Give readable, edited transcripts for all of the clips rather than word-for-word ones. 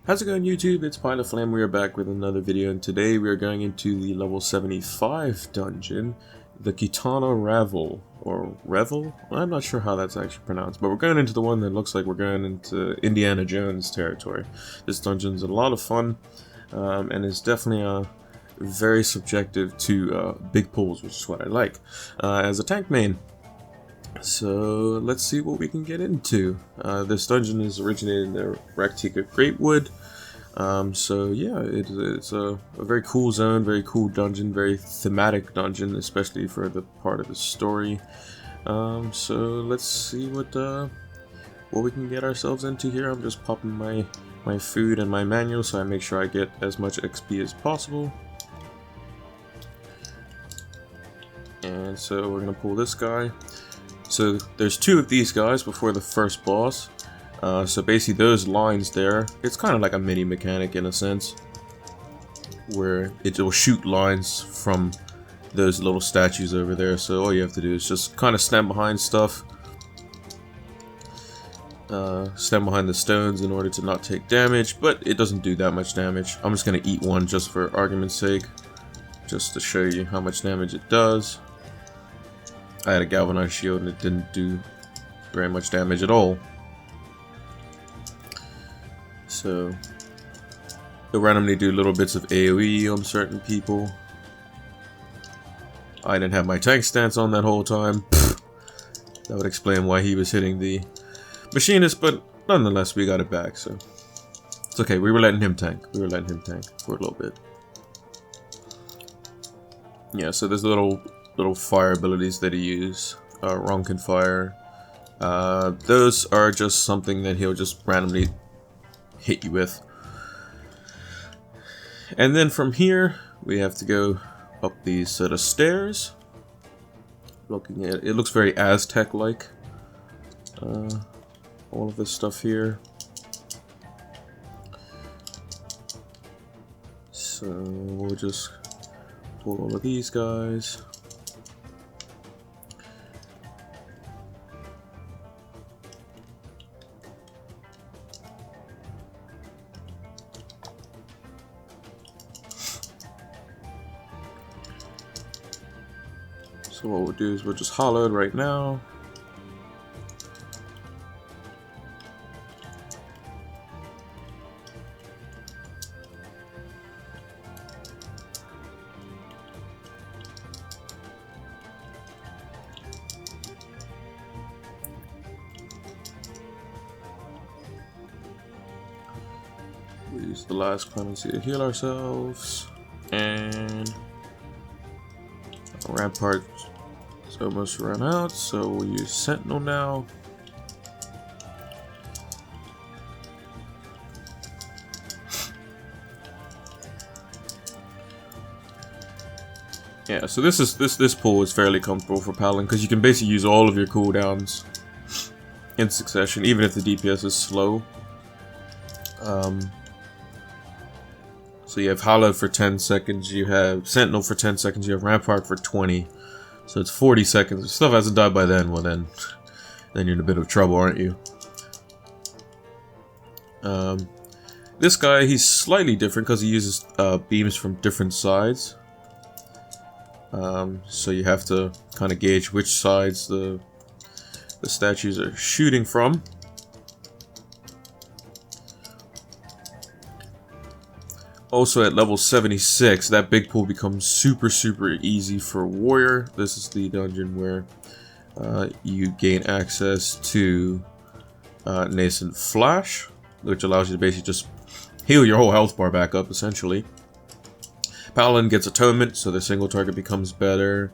How's it going, YouTube? It's Pilot Flame. We are back with another video, and today we are going into the level 75 dungeon, the Qitana Ravel, or Revel? I'm not sure how that's actually pronounced, but we're going into the one that looks like we're going into Indiana Jones territory. This dungeon's a lot of fun, and it's definitely very subjective to big pulls, which is what I like, as a tank main. So let's see what we can get into. This dungeon is originated in the Raktika Greatwood. So yeah, it's a very cool zone, very cool dungeon, very thematic dungeon, especially for the part of the story. So let's see what we can get ourselves into here. I'm just popping my food and my manual so I make sure I get as much XP as possible. And so we're gonna pull this guy. So there's two of these guys before the first boss. So basically those lines there, it's kind of like a mini mechanic in a sense, where it will shoot lines from those little statues over there. So all you have to do is just kind of stand behind stuff, stand behind the stones in order to not take damage, but it doesn't do that much damage. I'm just going to eat one just for argument's sake, just to show you how much damage it does. I had a galvanized shield and it didn't do very much damage at all. So it'll randomly do little bits of AoE on certain people. I didn't have my tank stance on that whole time. Pfft. That would explain why he was hitting the machinist, but nonetheless we got it back, so it's okay. We were letting him tank. We were letting him tank for a little bit. Yeah, so there's little fire abilities that he uses. Ronkin fire. Those are just something that he'll just randomly hit you with. And then from here we have to go up these set of stairs. Looking at it, looks very Aztec-like. All of this stuff here. So we'll just pull all of these guys. So what we'll do is we'll just hollow it right now. We use the last clemency to heal ourselves, and Rampart is almost run out, so we'll use Sentinel now. Yeah, so this pull is fairly comfortable for Paladin because you can basically use all of your cooldowns in succession, even if the DPS is slow. So you have Hollow for 10 seconds, you have Sentinel for 10 seconds, you have Rampart for 20. So it's 40 seconds. If stuff hasn't died by then, well then you're in a bit of trouble, aren't you? This guy, he's slightly different because he uses beams from different sides. So you have to kind of gauge which sides the statues are shooting from. Also at level 76, that big pool becomes super easy for Warrior. This is the dungeon where you gain access to Nascent Flash, which allows you to basically just heal your whole health bar back up, essentially. Paladin gets Atonement, so the single target becomes better.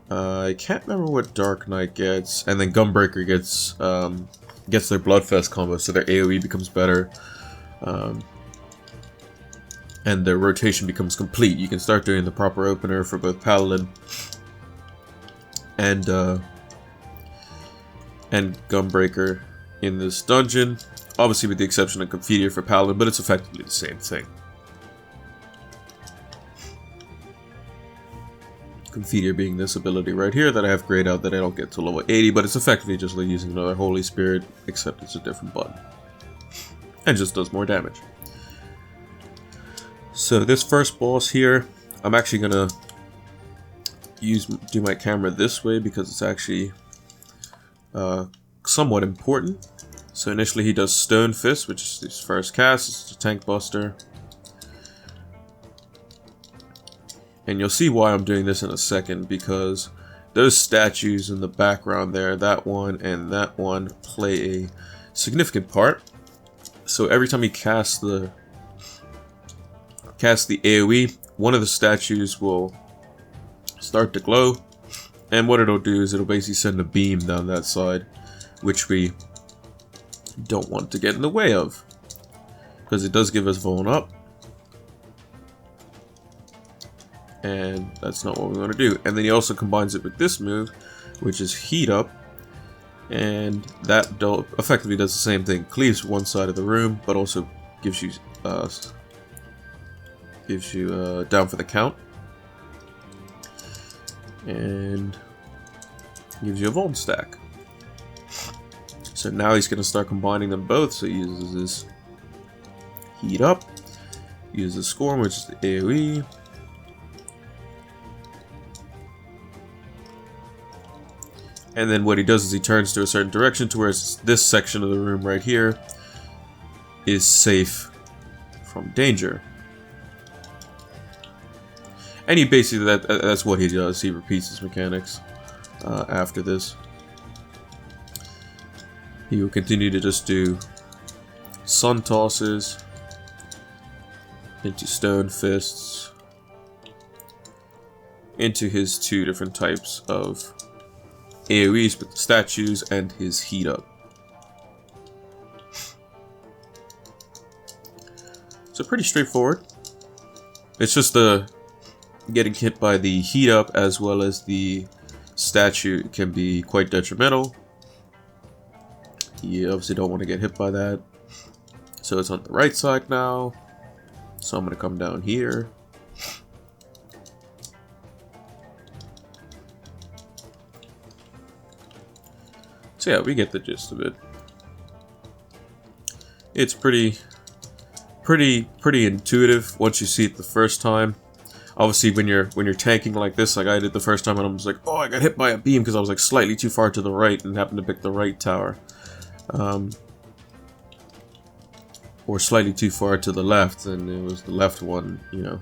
I can't remember what Dark Knight gets, and then Gunbreaker gets their Bloodfest combo, so their AoE becomes better. And their rotation becomes complete. You can start doing the proper opener for both Paladin and Gunbreaker in this dungeon. Obviously with the exception of Confiteor for Paladin, but it's effectively the same thing. Confiteor being this ability right here that I have grayed out that I don't get to level 80, but it's effectively just like using another Holy Spirit, except it's a different button. And just does more damage. So this first boss here, I'm actually gonna do my camera this way because it's actually somewhat important. So initially he does Stone Fist, which is his first cast. It's a tank buster. And you'll see why I'm doing this in a second, because those statues in the background there, that one and that one, play a significant part. So every time you cast the AoE, one of the statues will start to glow, and what it'll do is it'll basically send a beam down that side, which we don't want to get in the way of, because it does give us Vuln up, and that's not what we want to do. And then he also combines it with this move, which is Heat Up, and that effectively does the same thing. Cleaves one side of the room, but also gives you down for the count, and gives you a Vuln stack. So now he's going to start combining them both. So he uses his Heat Up, uses Scorn, which is the AoE, and then what he does is he turns to a certain direction to where this section of the room right here is safe from danger. And he basically, that's what he does. He repeats his mechanics after this. He will continue to just do Sun Tosses into Stone Fists into his two different types of AoEs with the statues and his Heat Up. So pretty straightforward. It's just the getting hit by the Heat Up as well as the statue can be quite detrimental. You obviously don't want to get hit by that. So it's on the right side now. So I'm going to come down here. So yeah, we get the gist of it. It's pretty intuitive once you see it the first time. Obviously, when you're tanking like this, like I did the first time, and I was like, oh, I got hit by a beam because I was like slightly too far to the right and happened to pick the right tower, or slightly too far to the left, and it was the left one, you know.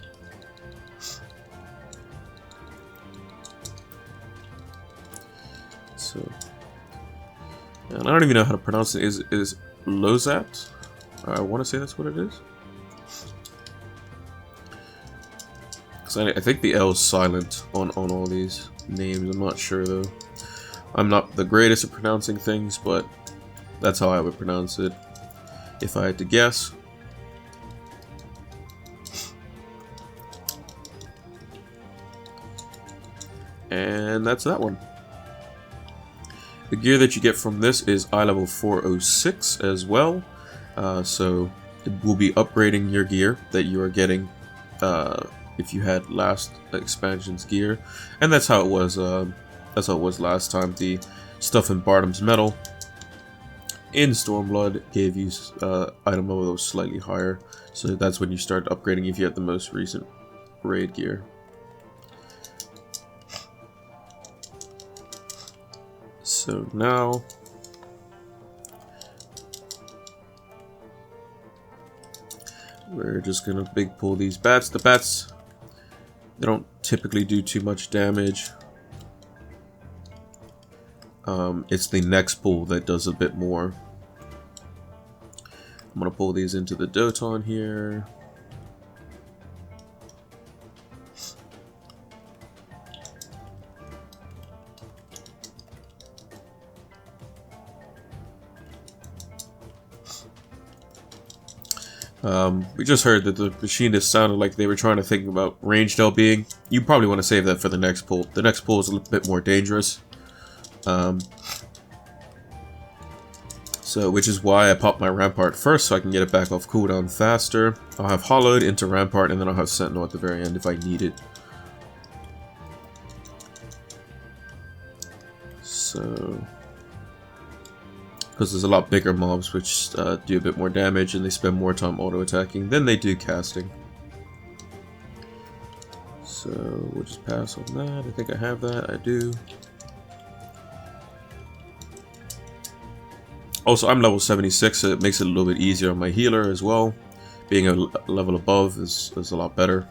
So, and I don't even know how to pronounce it. Is Lozat? I want to say that's what it is. Because I think the L is silent on all these names. I'm not sure though. I'm not the greatest at pronouncing things, but that's how I would pronounce it if I had to guess. And that's that one. The gear that you get from this is eye level 406 as well. So it will be upgrading your gear that you are getting if you had last expansion's gear, and that's how it was. That's how it was last time. The stuff in Bardom's Metal in Stormblood gave you item level that was slightly higher, so that's when you start upgrading if you had the most recent raid gear. So now we're just gonna big pull these bats. The bats, they don't typically do too much damage. It's the next pull that does a bit more. I'm gonna pull these into the Doton here. We just heard that the machinists sounded like they were trying to think about ranged LBing. You probably want to save that for the next pull. The next pull is a little bit more dangerous. So, which is why I popped my Rampart first, so I can get it back off cooldown faster. I'll have Hollowed into Rampart, and then I'll have Sentinel at the very end if I need it. So, because there's a lot bigger mobs which do a bit more damage, and they spend more time auto-attacking than they do casting. So we'll just pass on that. I think I have that. I do. Also, I'm level 76, so it makes it a little bit easier on my healer as well. Being a level above is a lot better.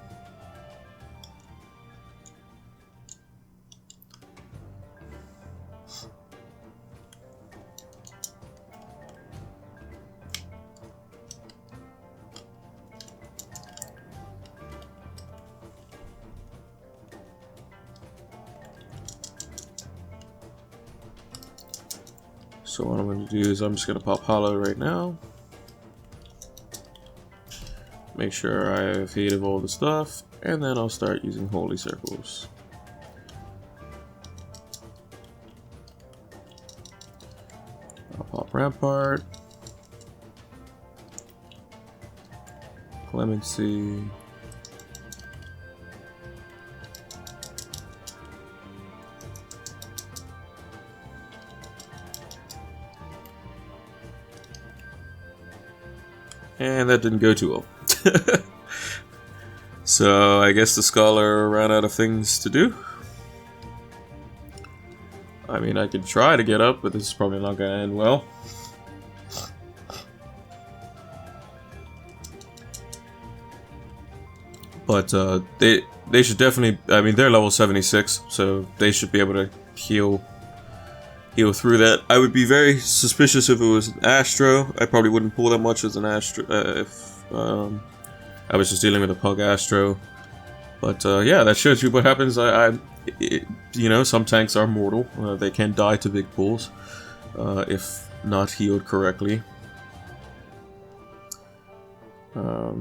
So what I'm going to do is I'm just going to pop Hollow right now. Make sure I have heated all the stuff, and then I'll start using Holy Circles. I'll pop Rampart, Clemency, and that didn't go too well. So I guess the Scholar ran out of things to do. I mean, I could try to get up, but this is probably not going to end well. But they should definitely, I mean, they're level 76, so they should be able to heal through that. I would be very suspicious if it was an Astro. I probably wouldn't pull that much as an Astro if I was just dealing with a Pug Astro. But yeah, that shows you what happens. You know, some tanks are mortal. They can die to big pulls if not healed correctly. Yeah,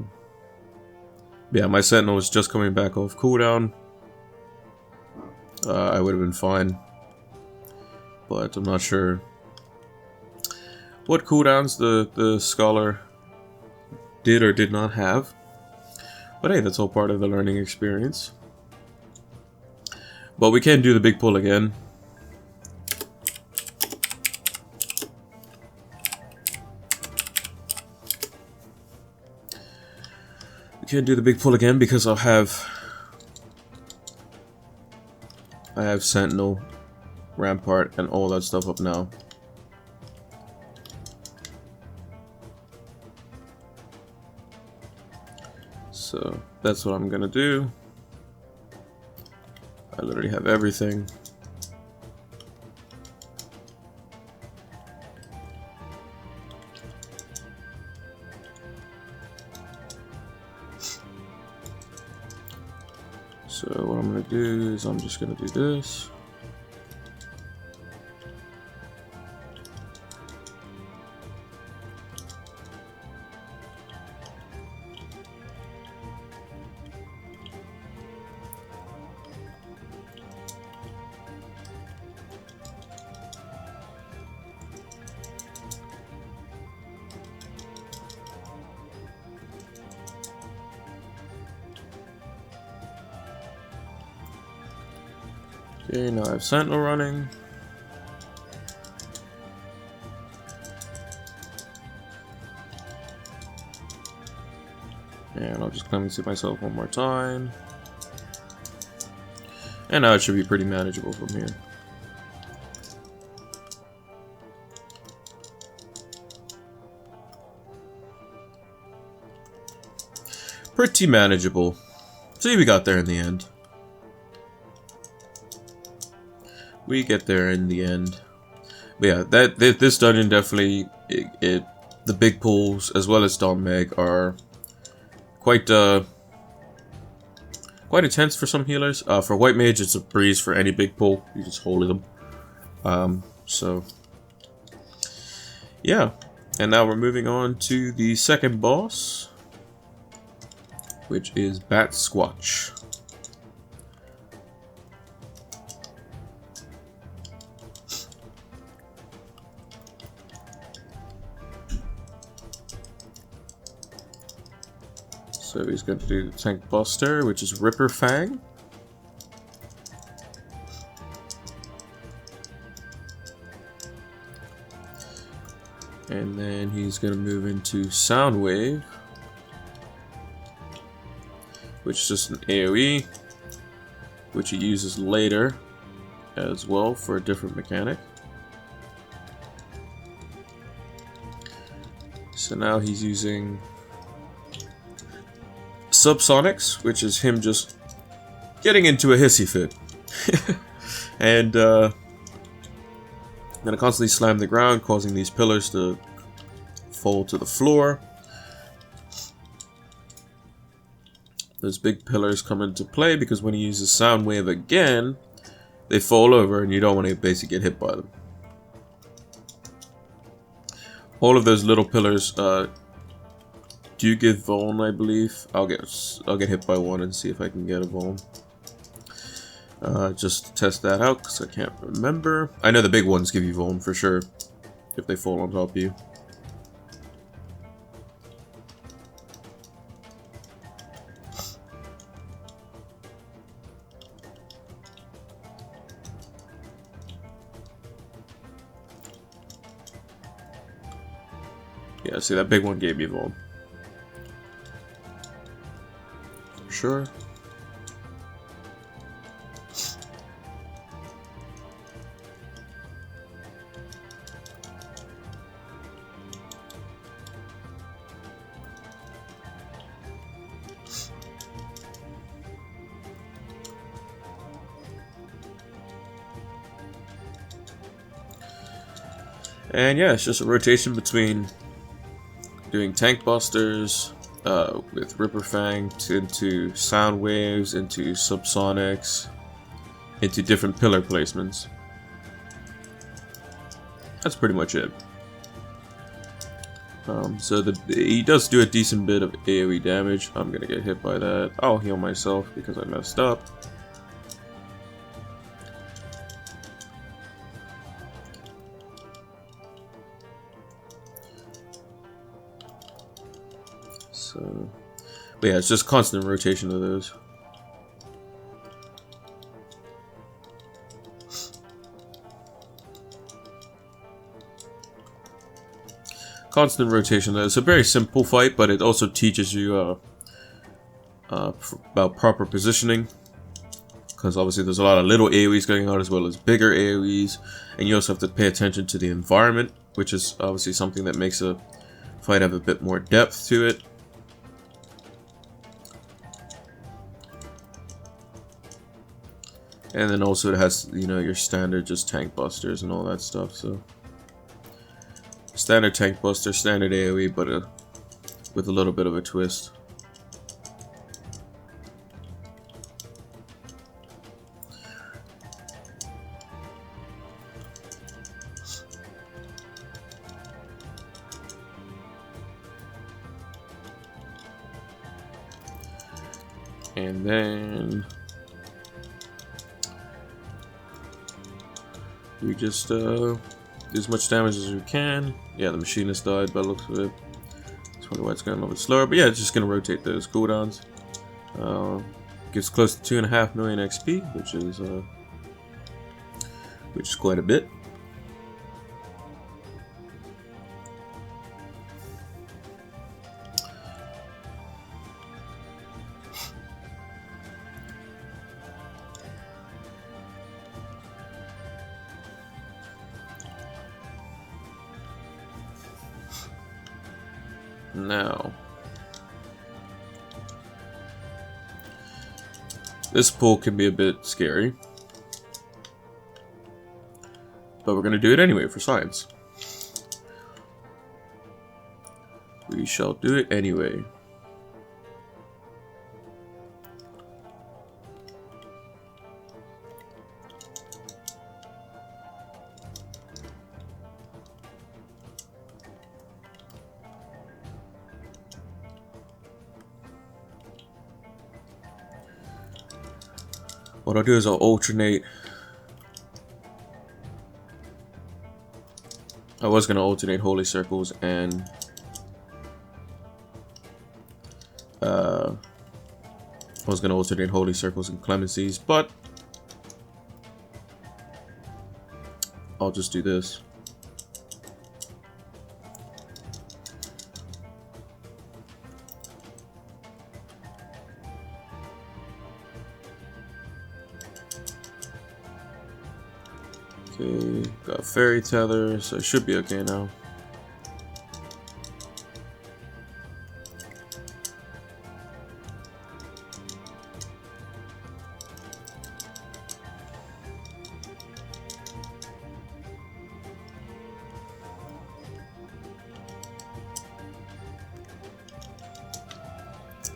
my Sentinel was just coming back off cooldown. I would have been fine. But I'm not sure what cooldowns the Scholar did or did not have. But hey, that's all part of the learning experience. But we can do the big pull again. We can do the big pull again because I have Sentinel, Rampart, and all that stuff up now. So that's what I'm gonna do. I literally have everything. So what I'm gonna do is I'm just gonna do this. Okay, now I have Sentinel running. And I'll just clemency myself one more time. And now it should be pretty manageable from here. Pretty manageable. See, we got there in the end. We get there in the end. But yeah, this dungeon definitely, the big pulls as well as Don Meg are quite intense for some healers. For White Mage, it's a breeze for any big pull. You just hold them. So yeah, and now we're moving on to the second boss, which is Bat Squatch. So he's going to do the Tank Buster, which is Ripper Fang. And then he's going to move into Sound Wave, which is just an AoE. which he uses later as well for a different mechanic. So now he's using subsonics, which is him just getting into a hissy fit. And gonna constantly slam the ground, causing these pillars to fall to the floor. Those big pillars come into play because when he uses sound wave again, they fall over and you don't want to basically get hit by them. All of those little pillars do give vuln, I believe. I'll get hit by one and see if I can get a vuln. Just to test that out because I can't remember. I know the big ones give you vuln for sure if they fall on top of you. Yeah, see, that big one gave me vuln. For sure. And yeah, it's just a rotation between doing tank busters with Ripper Fang into sound waves, into subsonics, into different pillar placements. That's pretty much it. So he does do a decent bit of AoE damage. I'm gonna get hit by that. I'll heal myself because I messed up. So, but yeah, it's just constant rotation of those. Constant rotation. It's a very simple fight, but it also teaches you about proper positioning. Because obviously there's a lot of little AoEs going on as well as bigger AoEs. And you also have to pay attention to the environment, which is obviously something that makes a fight have a bit more depth to it. And then also it has, you know, your standard just tank busters and all that stuff. So standard tank buster, standard AoE, but with a little bit of a twist. And then we just do as much damage as we can. Yeah, the machinist died by the looks of it. That's why it's going a little bit slower. But yeah, it's just going to rotate those cooldowns. Gives close to 2.5 million XP, which is quite a bit. Now, this pull can be a bit scary, but we're going to do it anyway for science. We shall do it anyway. What I'll do is I'll alternate. I was going to alternate Holy Circles and Clemencies, but I'll just do this. Okay, got fairy tether, so it should be okay now.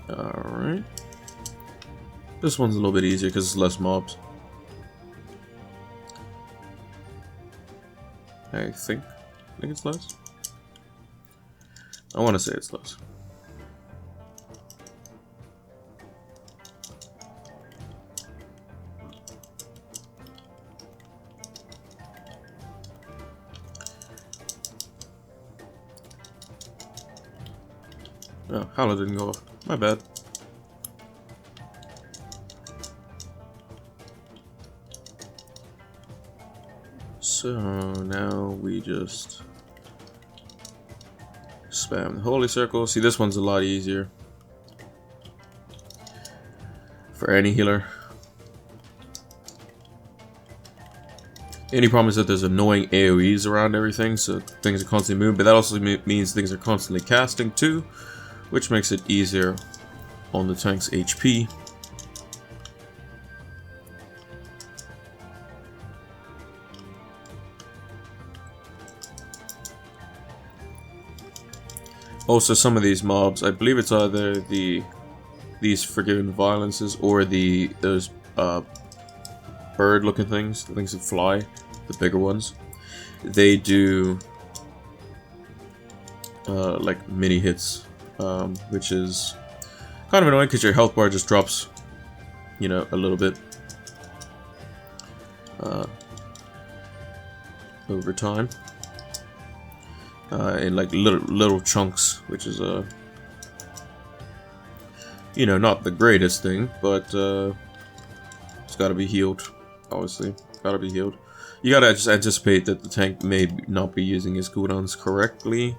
Alright. This one's a little bit easier because it's less mobs. I think it's less. I want to say it's less. Oh, Howler didn't go off. My bad. So now we just spam the holy circle. See, this one's a lot easier for any healer. The only problem is that there's annoying AoEs around everything, so things are constantly moving, but that also means things are constantly casting too, which makes it easier on the tank's HP. Also, some of these mobs, I believe it's either these Forgiven Violences or those bird-looking things, the things that fly, the bigger ones. They do like mini hits, which is kind of annoying because your health bar just drops, you know, a little bit over time. In like little chunks, which is you know, not the greatest thing, but it's got to be healed. Obviously, got to be healed. You gotta just anticipate that the tank may not be using his cooldowns correctly.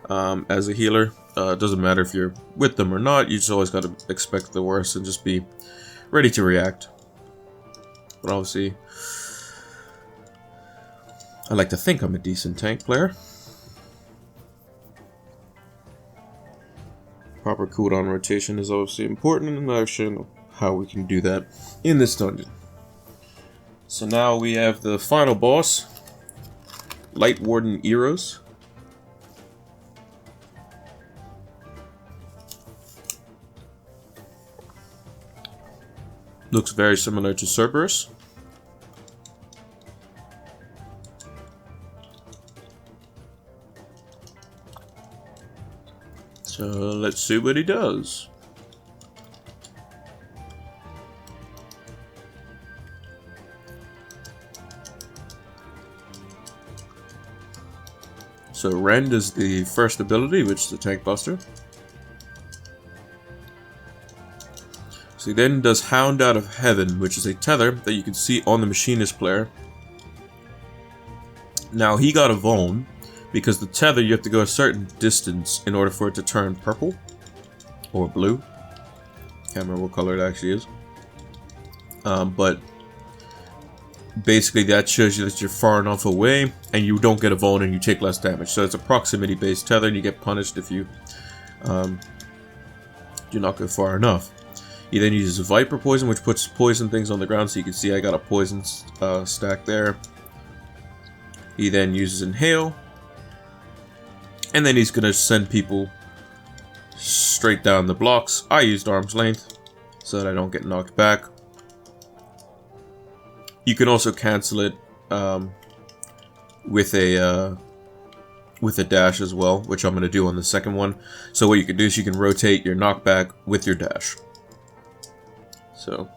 As a healer, it doesn't matter if you're with them or not. You just always gotta expect the worst and just be ready to react. But obviously, I like to think I'm a decent tank player. Proper cooldown rotation is obviously important, and I've shown how we can do that in this dungeon. So now we have the final boss, Light Warden Eros. Looks very similar to Cerberus. So let's see what he does. So Rend is the first ability, which is the Tank Buster. So he then does Hound Out of Heaven, which is a tether that you can see on the Machinist player. Now he got a Vone, because the tether, you have to go a certain distance in order for it to turn purple or blue. Can't remember what color it actually is. But basically that shows you that you're far enough away and you don't get a Vone and you take less damage. So it's a proximity based tether and you get punished if you do not go far enough. He then uses Viper Poison, which puts poison things on the ground, so you can see I got a poison stack there. He then uses Inhale. And then he's going to send people straight down the blocks. I used Arm's Length so that I don't get knocked back. You can also cancel it with a dash as well, which I'm going to do on the second one. So what you can do is you can rotate your knockback with your dash. So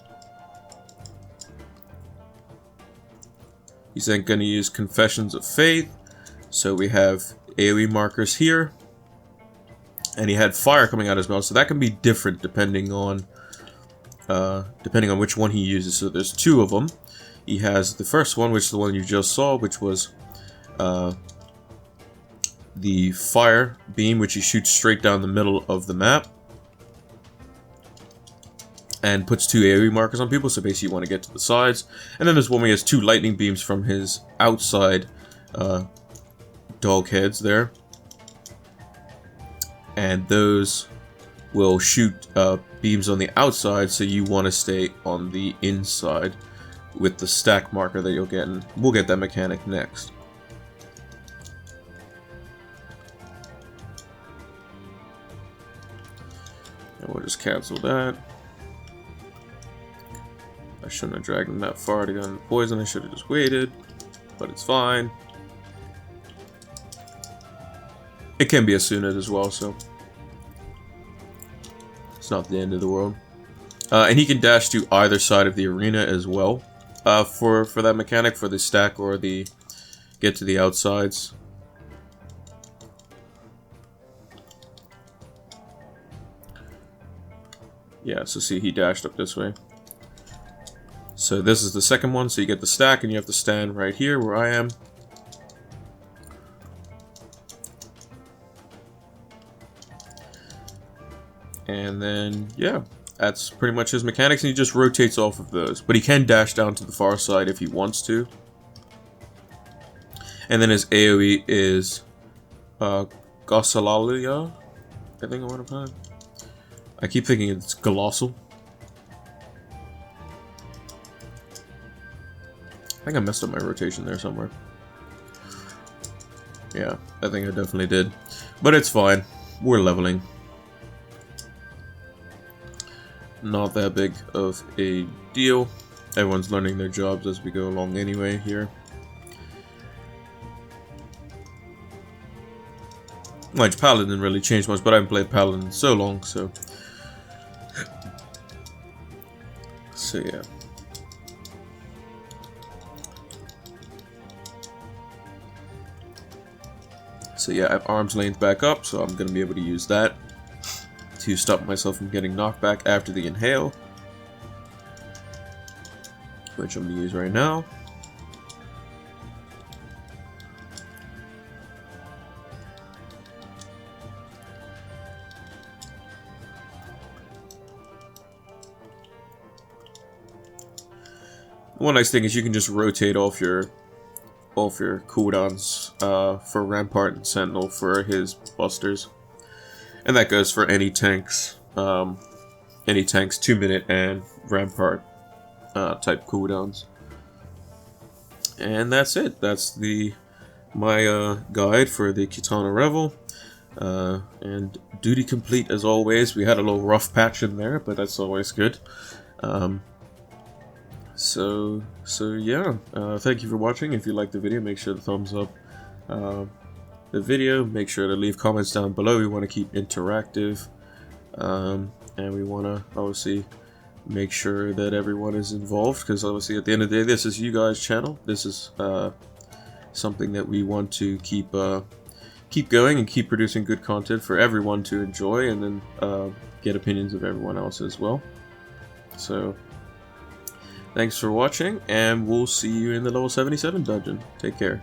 he's then going to use Confessions of Faith. So we have AoE markers here, and he had fire coming out as well, so that can be different depending on which one he uses. So there's two of them. He has the first one, which is the one you just saw, which was the fire beam, which he shoots straight down the middle of the map. and puts 2 AoE markers on people, so basically you want to get to the sides. And then there's one where he has 2 lightning beams from his outside dog heads there. And those will shoot beams on the outside, so you want to stay on the inside with the stack marker that you'll get, and we'll get that mechanic next. And we'll just cancel that. I shouldn't have dragged him that far to get on the poison, I should have just waited, but it's fine. It can be a Sunit as well, so it's not the end of the world. And he can dash to either side of the arena as well, for that mechanic, for the stack or the get to the outsides. Yeah, so see, he dashed up this way. So this is the second one, so you get the stack and you have to stand right here where I am. And then, yeah, that's pretty much his mechanics, and he just rotates off of those. But he can dash down to the far side if he wants to. And then his AoE is Gossalalia, I think I want to find. I keep thinking it's Colossal. I think I messed up my rotation there somewhere. Yeah, I think I definitely did. But it's fine. We're leveling. Not that big of a deal. Everyone's learning their jobs as we go along anyway here. Like, Paladin didn't really change much, but I haven't played Paladin in so long, so... So, yeah. So yeah, I have arm's length back up, so I'm going to be able to use that to stop myself from getting knocked back after the inhale, which I'm going to use right now. One nice thing is you can just rotate off your cooldowns for Rampart and Sentinel for his busters. And that goes for any tanks 2-minute and Rampart type cooldowns. And that's it. That's my guide for the Qitana Ravel. And duty complete as always. We had a little rough patch in there, but that's always good. So yeah, thank you for watching. If you liked the video, make sure to thumbs up the video. Make sure to leave comments down below. We want to keep interactive, and we want to obviously make sure that everyone is involved, because obviously at the end of the day, this is you guys' channel. This is something that we want to keep going and keep producing good content for everyone to enjoy, and then get opinions of everyone else as well. So thanks for watching, and we'll see you in the level 77 dungeon. Take care.